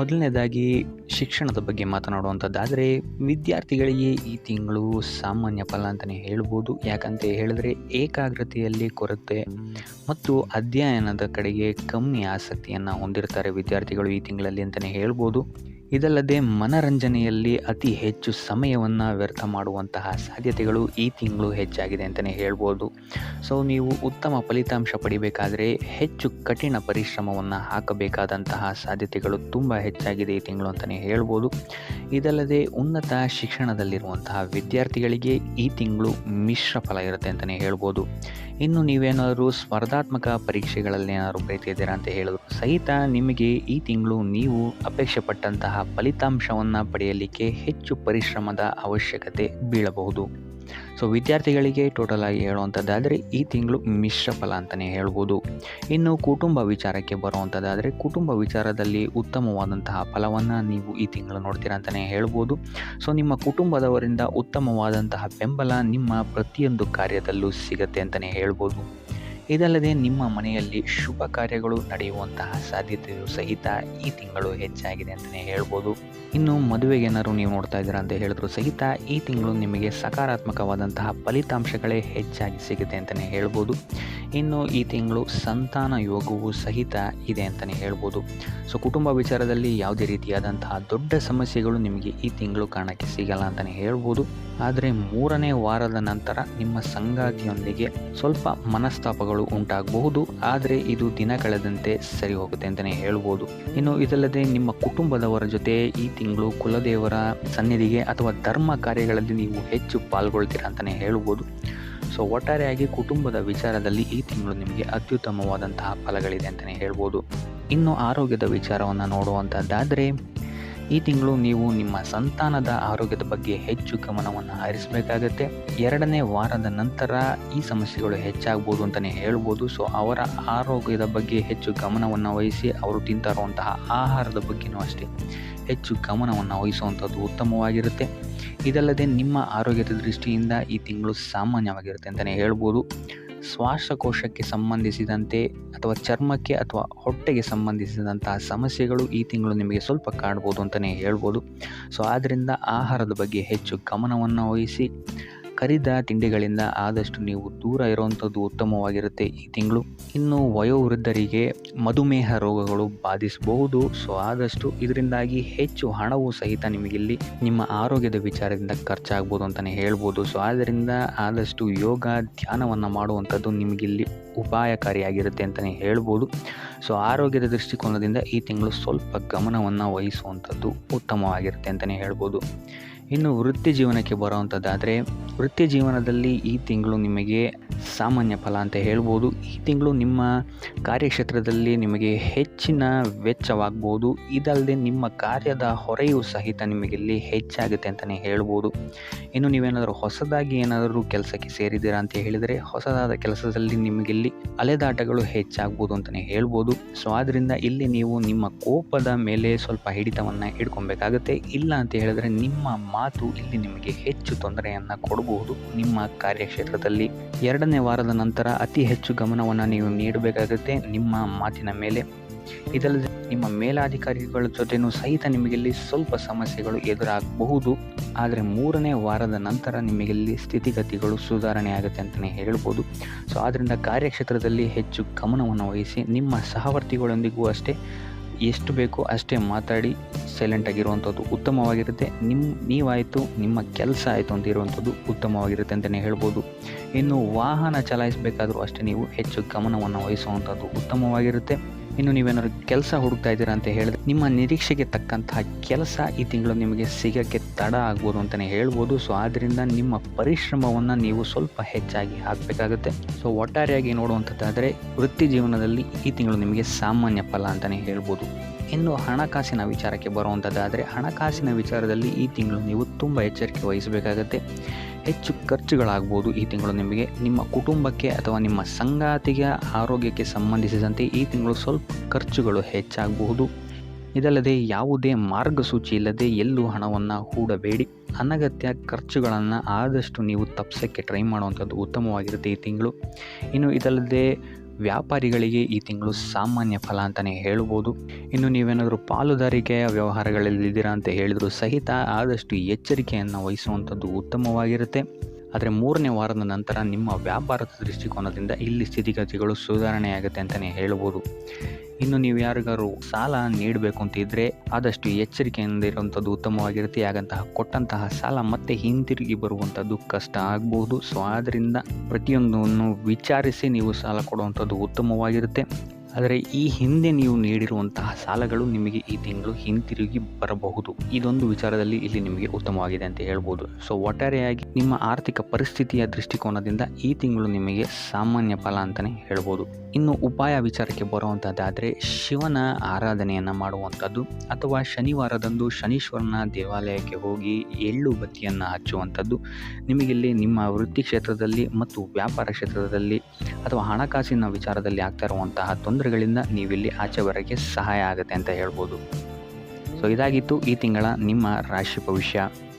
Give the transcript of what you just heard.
ಮೊದಲನೇದಾಗಿ ಶಿಕ್ಷಣದ ಬಗ್ಗೆ ಮಾತನಾಡುವಂಥದ್ದಾದರೆ ವಿದ್ಯಾರ್ಥಿಗಳಿಗೆ ಈ ತಿಂಗಳು ಸಾಮಾನ್ಯ ಫಲ ಅಂತಲೇ ಹೇಳ್ಬೋದು. ಯಾಕಂತ ಹೇಳಿದ್ರೆ ಏಕಾಗ್ರತೆಯಲ್ಲಿ ಕೊರತೆ ಮತ್ತು ಅಧ್ಯಯನದ ಕಡೆಗೆ ಕಮ್ಮಿ ಆಸಕ್ತಿಯನ್ನು ಹೊಂದಿರ್ತಾರೆ ವಿದ್ಯಾರ್ಥಿಗಳು ಈ ತಿಂಗಳಲ್ಲಿ ಅಂತಲೇ ಹೇಳ್ಬೋದು. ಇದಲ್ಲದೆ ಮನರಂಜನೆಯಲ್ಲಿ ಅತಿ ಹೆಚ್ಚು ಸಮಯವನ್ನು ವ್ಯರ್ಥ ಮಾಡುವಂತಹ ಸಾಧ್ಯತೆಗಳು ಈ ತಿಂಗಳು ಹೆಚ್ಚಾಗಿದೆ ಅಂತಲೇ ಹೇಳ್ಬೋದು. ಸೊ ನೀವು ಉತ್ತಮ ಫಲಿತಾಂಶ ಪಡಿಬೇಕಾದರೆ ಹೆಚ್ಚು ಕಠಿಣ ಪರಿಶ್ರಮವನ್ನು ಹಾಕಬೇಕಾದಂತಹ ಸಾಧ್ಯತೆಗಳು ತುಂಬ ಹೆಚ್ಚಾಗಿದೆ ಈ ತಿಂಗಳು ಅಂತಲೇ ಹೇಳ್ಬೋದು. ಇದಲ್ಲದೆ ಉನ್ನತ ಶಿಕ್ಷಣದಲ್ಲಿರುವಂತಹ ವಿದ್ಯಾರ್ಥಿಗಳಿಗೆ ಈ ತಿಂಗಳು ಮಿಶ್ರ ಫಲ ಇರುತ್ತೆ ಅಂತಲೇ ಹೇಳ್ಬೋದು. ಇನ್ನು ನೀವೇನಾದರೂ ಸ್ಪರ್ಧಾತ್ಮಕ ಪರೀಕ್ಷೆಗಳಲ್ಲಿ ಏನಾದರೂ ಬರೀತಿದ್ದೀರಾ ಅಂತ ಹೇಳಿದ್ರು ಸಹಿತ ನಿಮಗೆ ಈ ತಿಂಗಳು ನೀವು ಅಪೇಕ್ಷೆ ಪಟ್ಟಂತಹ ಫಲಿತಾಂಶವನ್ನು ಪಡೆಯಲಿಕ್ಕೆ ಹೆಚ್ಚು ಪರಿಶ್ರಮದ ಅವಶ್ಯಕತೆ ಬೀಳಬಹುದು. ಸೊ ವಿದ್ಯಾರ್ಥಿಗಳಿಗೆ ಟೋಟಲ್ ಆಗಿ ಹೇಳುವಂಥದ್ದಾದರೆ ಈ ತಿಂಗಳು ಮಿಶ್ರ ಫಲ ಅಂತಲೇ ಹೇಳ್ಬೋದು. ಇನ್ನು ಕುಟುಂಬ ವಿಚಾರಕ್ಕೆ ಬರುವಂಥದ್ದಾದರೆ ಕುಟುಂಬ ವಿಚಾರದಲ್ಲಿ ಉತ್ತಮವಾದಂತಹ ಫಲವನ್ನು ನೀವು ಈ ತಿಂಗಳು ನೋಡ್ತೀರಾ ಅಂತಲೇ ಹೇಳ್ಬೋದು. ಸೊ ನಿಮ್ಮ ಕುಟುಂಬದವರಿಂದ ಉತ್ತಮವಾದಂತಹ ಬೆಂಬಲ ನಿಮ್ಮ ಪ್ರತಿಯೊಂದು ಕಾರ್ಯದಲ್ಲೂ ಸಿಗತ್ತೆ ಅಂತಲೇ ಹೇಳ್ಬೋದು. ಇದಲ್ಲದೆ ನಿಮ್ಮ ಮನೆಯಲ್ಲಿ ಶುಭ ಕಾರ್ಯಗಳು ನಡೆಯುವಂತಹ ಸಾಧ್ಯತೆಯು ಸಹಿತ ಈ ತಿಂಗಳು ಹೆಚ್ಚಾಗಿದೆ ಅಂತಲೇ ಹೇಳ್ಬೋದು. ಇನ್ನು ಮದುವೆಗೆ ಏನಾದ್ರು ನೀವು ನೋಡ್ತಾ ಇದ್ದೀರಾ ಅಂತ ಹೇಳಿದ್ರು ಸಹಿತ ಈ ತಿಂಗಳು ನಿಮಗೆ ಸಕಾರಾತ್ಮಕವಾದಂತಹ ಫಲಿತಾಂಶಗಳೇ ಹೆಚ್ಚಾಗಿ ಸಿಗುತ್ತೆ ಅಂತಲೇ ಹೇಳ್ಬೋದು. ಇನ್ನು ಈ ತಿಂಗಳು ಸಂತಾನ ಯೋಗವು ಸಹಿತ ಇದೆ ಅಂತಲೇ ಹೇಳ್ಬೋದು. ಸೊ ಕುಟುಂಬ ವಿಚಾರದಲ್ಲಿ ಯಾವುದೇ ರೀತಿಯಾದಂತಹ ದೊಡ್ಡ ಸಮಸ್ಯೆಗಳು ನಿಮಗೆ ಈ ತಿಂಗಳು ಕಾಣಕ್ಕೆ ಸಿಗಲ್ಲ ಅಂತಲೇ ಹೇಳ್ಬೋದು. ಆದರೆ 3ನೇ ವಾರದ ನಂತರ ನಿಮ್ಮ ಸಂಗಾತಿಯೊಂದಿಗೆ ಸ್ವಲ್ಪ ಮನಸ್ತಾಪಗಳು ಉಂಟಾಗಬಹುದು. ಆದರೆ ಇದು ದಿನ ಕಳೆದಂತೆ ಸರಿ ಹೋಗುತ್ತೆ ಅಂತಲೇ ಹೇಳ್ಬೋದು. ಇನ್ನು ಇದಲ್ಲದೆ ನಿಮ್ಮ ಕುಟುಂಬದವರ ಜೊತೆ ಈ ತಿಂಗಳು ಕುಲದೇವರ ಸನ್ನಿಧಿಗೆ ಅಥವಾ ಧರ್ಮ ಕಾರ್ಯಗಳಲ್ಲಿ ನೀವು ಹೆಚ್ಚು ಪಾಲ್ಗೊಳ್ತೀರಾ ಅಂತಲೇ ಹೇಳ್ಬೋದು. ಸೊ ಒಟ್ಟಾರೆಯಾಗಿ ಕುಟುಂಬದ ವಿಚಾರದಲ್ಲಿ ಈ ತಿಂಗಳು ನಿಮಗೆ ಅತ್ಯುತ್ತಮವಾದಂತಹ ಫಲಗಳಿದೆ ಅಂತಲೇ ಹೇಳ್ಬೋದು. ಇನ್ನು ಆರೋಗ್ಯದ ವಿಚಾರವನ್ನು ನೋಡುವಂಥದ್ದಾದರೆ ಈ ತಿಂಗಳು ನೀವು ನಿಮ್ಮ ಸಂತಾನದ ಆರೋಗ್ಯದ ಬಗ್ಗೆ ಹೆಚ್ಚು ಗಮನವನ್ನು ಹರಿಸಬೇಕಾಗತ್ತೆ. 2ನೇ ವಾರದ ನಂತರ ಈ ಸಮಸ್ಯೆಗಳು ಹೆಚ್ಚಾಗ್ಬೋದು ಅಂತಲೇ ಹೇಳ್ಬೋದು. ಸೊ ಅವರ ಆರೋಗ್ಯದ ಬಗ್ಗೆ ಹೆಚ್ಚು ಗಮನವನ್ನು ವಹಿಸಿ ಅವರು ತಿಂತಾ ಇರುವಂತಹ ಆಹಾರದ ಬಗ್ಗೆಯೂ ಅಷ್ಟೇ ಹೆಚ್ಚು ಗಮನವನ್ನು ವಹಿಸುವಂಥದ್ದು ಉತ್ತಮವಾಗಿರುತ್ತೆ. ಇದಲ್ಲದೆ ನಿಮ್ಮ ಆರೋಗ್ಯದ ದೃಷ್ಟಿಯಿಂದ ಈ ತಿಂಗಳು ಸಾಮಾನ್ಯವಾಗಿರುತ್ತೆ ಅಂತಲೇ ಹೇಳ್ಬೋದು. ಶ್ವಾಸಕೋಶಕ್ಕೆ ಸಂಬಂಧಿಸಿದಂತೆ ಅಥವಾ ಚರ್ಮಕ್ಕೆ ಅಥವಾ ಹೊಟ್ಟೆಗೆ ಸಂಬಂಧಿಸಿದಂತಹ ಸಮಸ್ಯೆಗಳು ಈ ತಿಂಗಳು ನಿಮಗೆ ಸ್ವಲ್ಪ ಕಾಡ್ಬೋದು ಅಂತಲೇ ಹೇಳ್ಬೋದು. ಸೊ ಆದ್ದರಿಂದ ಆಹಾರದ ಬಗ್ಗೆ ಹೆಚ್ಚು ಗಮನವನ್ನು ವಹಿಸಿ ಕರಿದ ತಿಂಡಿಗಳಿಂದ ಆದಷ್ಟು ನೀವು ದೂರ ಇರುವಂಥದ್ದು ಉತ್ತಮವಾಗಿರುತ್ತೆ ಈ ತಿಂಗಳು. ಇನ್ನು ವಯೋವೃದ್ಧರಿಗೆ ಮಧುಮೇಹ ರೋಗಗಳು ಬಾಧಿಸಬಹುದು. ಸೊ ಆದಷ್ಟು ಇದರಿಂದಾಗಿ ಹೆಚ್ಚು ಹಣವು ಸಹಿತ ನಿಮಗಿಲ್ಲಿ ನಿಮ್ಮ ಆರೋಗ್ಯದ ವಿಚಾರದಿಂದ ಖರ್ಚಾಗ್ಬೋದು ಅಂತಲೇ ಹೇಳ್ಬೋದು. ಸೊ ಆದ್ದರಿಂದ ಆದಷ್ಟು ಯೋಗ ಧ್ಯಾನವನ್ನು ಮಾಡುವಂಥದ್ದು ನಿಮಗಿಲ್ಲಿ ಉಪಾಯಕಾರಿಯಾಗಿರುತ್ತೆ ಅಂತಲೇ ಹೇಳ್ಬೋದು. ಸೊ ಆರೋಗ್ಯದ ದೃಷ್ಟಿಕೋನದಿಂದ ಈ ತಿಂಗಳು ಸ್ವಲ್ಪ ಗಮನವನ್ನು ವಹಿಸುವಂಥದ್ದು ಉತ್ತಮವಾಗಿರುತ್ತೆ ಅಂತಲೇ ಹೇಳ್ಬೋದು. ಇನ್ನು ವೃತ್ತಿ ಜೀವನಕ್ಕೆ ಬರುವಂಥದ್ದಾದರೆ ವೃತ್ತಿ ಜೀವನದಲ್ಲಿ ಈ ತಿಂಗಳು ನಿಮಗೆ ಸಾಮಾನ್ಯ ಫಲ ಅಂತ ಹೇಳ್ಬೋದು. ಈ ತಿಂಗಳು ನಿಮ್ಮ ಕಾರ್ಯಕ್ಷೇತ್ರದಲ್ಲಿ ನಿಮಗೆ ಹೆಚ್ಚಿನ ವೆಚ್ಚವಾಗ್ಬೋದು. ಇದಲ್ಲದೆ ನಿಮ್ಮ ಕಾರ್ಯದ ಹೊರೆಯೂ ಸಹಿತ ನಿಮಗಿಲ್ಲಿ ಹೆಚ್ಚಾಗುತ್ತೆ ಅಂತಲೇ ಹೇಳ್ಬೋದು. ಇನ್ನು ನೀವೇನಾದರೂ ಹೊಸದಾಗಿ ಏನಾದರೂ ಕೆಲಸಕ್ಕೆ ಸೇರಿದ್ದೀರಾ ಅಂತ ಹೇಳಿದರೆ ಹೊಸದಾದ ಕೆಲಸದಲ್ಲಿ ನಿಮಗಿಲ್ಲಿ ಅಲೆದಾಟಗಳು ಹೆಚ್ಚಾಗ್ಬೋದು ಅಂತಲೇ ಹೇಳ್ಬೋದು. ಸೊ ಆದ್ದರಿಂದ ಇಲ್ಲಿ ನೀವು ನಿಮ್ಮ ಕೋಪದ ಮೇಲೆ ಸ್ವಲ್ಪ ಹಿಡಿತವನ್ನು ಹಿಡ್ಕೊಬೇಕಾಗುತ್ತೆ. ಇಲ್ಲ ಅಂತ ಹೇಳಿದ್ರೆ ನಿಮ್ಮ ಮಾತು ಇಲ್ಲಿ ನಿಮಗೆ ಹೆಚ್ಚು ತೊಂದರೆಯನ್ನು ಕೊಡಬಹುದು ನಿಮ್ಮ ಕಾರ್ಯಕ್ಷೇತ್ರದಲ್ಲಿ. 2ನೇ ವಾರದ ನಂತರ ಅತಿ ಹೆಚ್ಚು ಗಮನವನ್ನು ನೀವು ನೀಡಬೇಕಾಗುತ್ತೆ ನಿಮ್ಮ ಮಾತಿನ ಮೇಲೆ. ಇದಲ್ಲದೆ ನಿಮ್ಮ ಮೇಲಾಧಿಕಾರಿಗಳ ಜೊತೆನೂ ಸಹಿತ ನಿಮಗಿಲ್ಲಿ ಸ್ವಲ್ಪ ಸಮಸ್ಯೆಗಳು ಎದುರಾಗಬಹುದು. ಆದರೆ 3ನೇ ವಾರದ ನಂತರ ನಿಮಗಿಲ್ಲಿ ಸ್ಥಿತಿಗತಿಗಳು ಸುಧಾರಣೆ ಆಗುತ್ತೆ ಅಂತಲೇ ಹೇಳ್ಬೋದು. ಸೊ ಆದ್ದರಿಂದ ಕಾರ್ಯಕ್ಷೇತ್ರದಲ್ಲಿ ಹೆಚ್ಚು ಗಮನವನ್ನು ವಹಿಸಿ ನಿಮ್ಮ ಸಹವರ್ತಿಗಳೊಂದಿಗೂ ಅಷ್ಟೇ ಎಷ್ಟು ಬೇಕೋ ಅಷ್ಟೇ ಮಾತಾಡಿ ಸೈಲೆಂಟಾಗಿರುವಂಥದ್ದು ಉತ್ತಮವಾಗಿರುತ್ತೆ. ನೀವಾಯಿತು ನಿಮ್ಮ ಕೆಲಸ ಆಯಿತು ಅಂತ ಇರುವಂಥದ್ದು ಉತ್ತಮವಾಗಿರುತ್ತೆ ಅಂತಲೇ ಹೇಳ್ಬೋದು. ಇನ್ನು ವಾಹನ ಚಲಾಯಿಸಬೇಕಾದ್ರೂ ಅಷ್ಟೇ ನೀವು ಹೆಚ್ಚು ಗಮನವನ್ನು ವಹಿಸುವಂಥದ್ದು ಉತ್ತಮವಾಗಿರುತ್ತೆ. ಇನ್ನು ನೀವೇನಾದ್ರು ಕೆಲಸ ಹುಡುಕ್ತಾ ಇದ್ದೀರಾ ಅಂತ ಹೇಳಿದ್ರೆ ನಿಮ್ಮ ನಿರೀಕ್ಷೆಗೆ ತಕ್ಕಂತಹ ಕೆಲಸ ಈ ತಿಂಗಳು ನಿಮಗೆ ಸಿಗೋಕ್ಕೆ ತಡ ಆಗ್ಬೋದು ಅಂತಲೇ ಹೇಳ್ಬೋದು. ಸೊ ಆದ್ದರಿಂದ ನಿಮ್ಮ ಪರಿಶ್ರಮವನ್ನು ನೀವು ಸ್ವಲ್ಪ ಹೆಚ್ಚಾಗಿ ಹಾಕಬೇಕಾಗುತ್ತೆ. ಸೊ ಒಟ್ಟಾರೆಯಾಗಿ ನೋಡುವಂಥದ್ದಾದರೆ ವೃತ್ತಿ ಜೀವನದಲ್ಲಿ ಈ ತಿಂಗಳು ನಿಮಗೆ ಸಾಮಾನ್ಯ ಫಲ ಅಂತಲೇ ಹೇಳ್ಬೋದು. ಇನ್ನು ಹಣಕಾಸಿನ ವಿಚಾರಕ್ಕೆ ಬರುವಂಥದ್ದಾದರೆ ಹಣಕಾಸಿನ ವಿಚಾರದಲ್ಲಿ ಈ ತಿಂಗಳು ನೀವು ತುಂಬ ಎಚ್ಚರಿಕೆ ವಹಿಸಬೇಕಾಗತ್ತೆ. ಹೆಚ್ಚು ಖರ್ಚುಗಳಾಗ್ಬೋದು ಈ ತಿಂಗಳು ನಿಮಗೆ. ನಿಮ್ಮ ಕುಟುಂಬಕ್ಕೆ ಅಥವಾ ನಿಮ್ಮ ಸಂಗಾತಿಗೆ ಆರೋಗ್ಯಕ್ಕೆ ಸಂಬಂಧಿಸಿದಂತೆ ಈ ತಿಂಗಳು ಸ್ವಲ್ಪ ಖರ್ಚುಗಳು ಹೆಚ್ಚಾಗಬಹುದು. ಇದಲ್ಲದೆ ಯಾವುದೇ ಮಾರ್ಗಸೂಚಿ ಇಲ್ಲದೆ ಎಲ್ಲೂ ಹಣವನ್ನು ಹೂಡಬೇಡಿ. ಅನಗತ್ಯ ಖರ್ಚುಗಳನ್ನು ಆದಷ್ಟು ನೀವು ತಪ್ಪಿಸೋಕ್ಕೆ ಟ್ರೈ ಮಾಡುವಂಥದ್ದು ಉತ್ತಮವಾಗಿರುತ್ತೆ ಈ ತಿಂಗಳು. ಇನ್ನು ಇದಲ್ಲದೆ ವ್ಯಾಪಾರಿಗಳಿಗೆ ಈ ತಿಂಗಳು ಸಾಮಾನ್ಯ ಫಲ ಅಂತಲೇ ಹೇಳ್ಬೋದು. ಇನ್ನು ನೀವೇನಾದರೂ ಪಾಲುದಾರಿಕೆಯ ವ್ಯವಹಾರಗಳಲ್ಲಿದ್ದೀರಾ ಅಂತ ಹೇಳಿದರೂ ಸಹಿತ ಆದಷ್ಟು ಎಚ್ಚರಿಕೆಯನ್ನು ವಹಿಸುವಂಥದ್ದು ಉತ್ತಮವಾಗಿರುತ್ತೆ. ಆದರೆ 3ನೇ ವಾರದ ನಂತರ ನಿಮ್ಮ ವ್ಯಾಪಾರದ ದೃಷ್ಟಿಕೋನದಿಂದ ಇಲ್ಲಿ ಸ್ಥಿತಿಗತಿಗಳು ಸುಧಾರಣೆಯಾಗುತ್ತೆ ಅಂತಲೇ ಹೇಳ್ಬೋದು. ಇನ್ನು ನೀವು ಯಾರಿಗಾರು ಸಾಲ ನೀಡಬೇಕು ಅಂತಿದ್ದರೆ ಆದಷ್ಟು ಎಚ್ಚರಿಕೆಯಿಂದ ಇರುವಂಥದ್ದು ಉತ್ತಮವಾಗಿರುತ್ತೆ. ಹಾಗಂತಹ ಕೊಟ್ಟಂತಹ ಸಾಲ ಮತ್ತೆ ಹಿಂತಿರುಗಿ ಬರುವಂಥದ್ದು ಕಷ್ಟ ಆಗ್ಬೋದು. ಸೊ ಆದ್ದರಿಂದ ಪ್ರತಿಯೊಂದನ್ನು ವಿಚಾರಿಸಿ ನೀವು ಸಾಲ ಕೊಡುವಂಥದ್ದು ಉತ್ತಮವಾಗಿರುತ್ತೆ. ಆದರೆ ಈ ಹಿಂದೆ ನೀವು ನೀಡಿರುವಂತಹ ಸಾಲಗಳು ನಿಮಗೆ ಈ ತಿಂಗಳು ಹಿಂತಿರುಗಿ ಬರಬಹುದು. ಇದೊಂದು ವಿಚಾರದಲ್ಲಿ ಇಲ್ಲಿ ನಿಮಗೆ ಉತ್ತಮವಾಗಿದೆ ಅಂತ ಹೇಳ್ಬೋದು. ಸೊ ಒಟ್ಟಾರೆಯಾಗಿ ನಿಮ್ಮ ಆರ್ಥಿಕ ಪರಿಸ್ಥಿತಿಯ ದೃಷ್ಟಿಕೋನದಿಂದ ಈ ತಿಂಗಳು ನಿಮಗೆ ಸಾಮಾನ್ಯ ಫಲ ಅಂತಲೇ ಹೇಳ್ಬೋದು. ಇನ್ನು ಉಪಾಯ ವಿಚಾರಕ್ಕೆ ಬರುವಂಥದ್ದಾದರೆ ಶಿವನ ಆರಾಧನೆಯನ್ನು ಮಾಡುವಂಥದ್ದು ಅಥವಾ ಶನಿವಾರದಂದು ಶನೀಶ್ವರನ ದೇವಾಲಯಕ್ಕೆ ಹೋಗಿ ಎಳ್ಳು ಬತ್ತಿಯನ್ನು ಹಚ್ಚುವಂಥದ್ದು ನಿಮಗಿಲ್ಲಿ ನಿಮ್ಮ ವೃತ್ತಿ ಕ್ಷೇತ್ರದಲ್ಲಿ ಮತ್ತು ವ್ಯಾಪಾರ ಕ್ಷೇತ್ರದಲ್ಲಿ ಅಥವಾ ಹಣಕಾಸಿನ ವಿಚಾರದಲ್ಲಿ ಆಗ್ತಾ ಇರುವಂತಹ ತೊಂದರೆಗಳಿಂದ ನೀವಿಲ್ಲಿ ಆಚೆ ಬರೋಕ್ಕೆ ಸಹಾಯ ಆಗುತ್ತೆ ಅಂತ ಹೇಳ್ಬೋದು. ಸೊ ಇದಾಗಿತ್ತು ಈ ತಿಂಗಳ ನಿಮ್ಮ ರಾಶಿ ಭವಿಷ್ಯ.